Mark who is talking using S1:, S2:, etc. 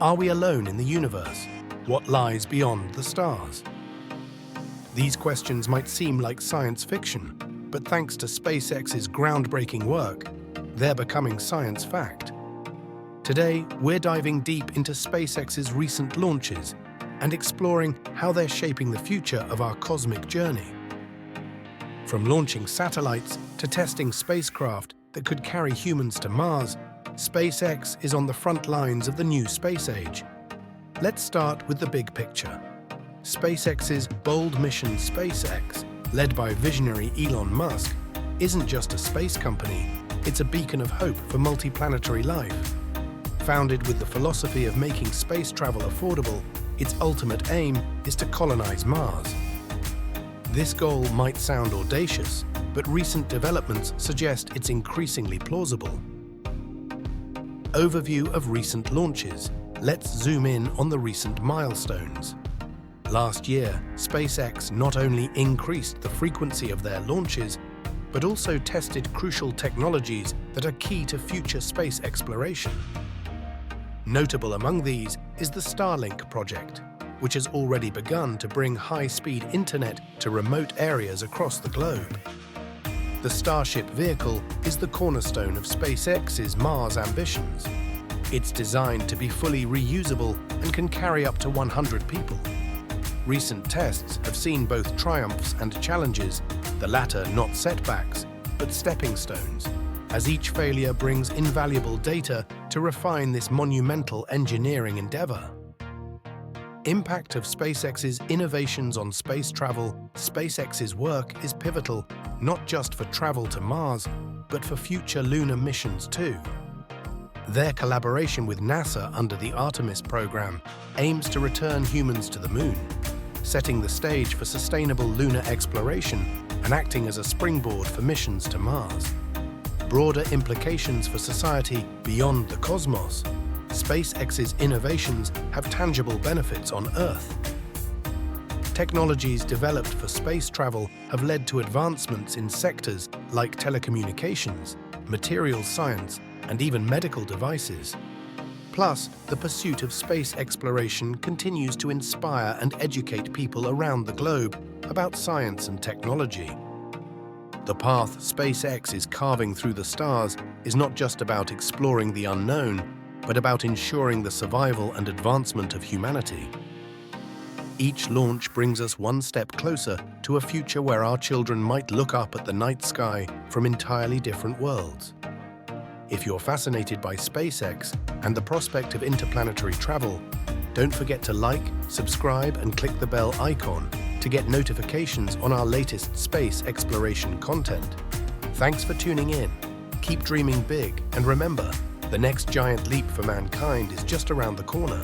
S1: Are we alone in the universe? What lies beyond the stars? These questions might seem like science fiction, but thanks to SpaceX's groundbreaking work, they're becoming science fact. Today, we're diving deep into SpaceX's recent launches and exploring how they're shaping the future of our cosmic journey. From launching satellites to testing spacecraft that could carry humans to Mars, SpaceX is on the front lines of the new space age. Let's start with the big picture. SpaceX's bold mission SpaceX, led by visionary Elon Musk, isn't just a space company, it's a beacon of hope for multiplanetary life. Founded with the philosophy of making space travel affordable, its ultimate aim is to colonize Mars. This goal might sound audacious, but recent developments suggest it's increasingly plausible. Overview of recent launches. Let's zoom in on the recent milestones. Last year, SpaceX not only increased the frequency of their launches, but also tested crucial technologies that are key to future space exploration. Notable among these is the Starlink project, which has already begun to bring high-speed internet to remote areas across the globe. The Starship vehicle is the cornerstone of SpaceX's Mars ambitions. It's designed to be fully reusable and can carry up to 100 people. Recent tests have seen both triumphs and challenges, the latter not setbacks, but stepping stones, as each failure brings invaluable data to refine this monumental engineering endeavor. Impact of SpaceX's innovations on space travel. SpaceX's work is pivotal, not just for travel to Mars, but for future lunar missions too. Their collaboration with NASA under the Artemis program aims to return humans to the Moon, setting the stage for sustainable lunar exploration and acting as a springboard for missions to Mars. Broader implications for society beyond the cosmos. SpaceX's innovations have tangible benefits on Earth. Technologies developed for space travel have led to advancements in sectors like telecommunications, materials science, and even medical devices. Plus, the pursuit of space exploration continues to inspire and educate people around the globe about science and technology. The path SpaceX is carving through the stars is not just about exploring the unknown, but about ensuring the survival and advancement of humanity. Each launch brings us one step closer to a future where our children might look up at the night sky from entirely different worlds. If you're fascinated by SpaceX and the prospect of interplanetary travel, don't forget to like, subscribe, and click the bell icon to get notifications on our latest space exploration content. Thanks for tuning in. Keep dreaming big, and remember, the next giant leap for mankind is just around the corner.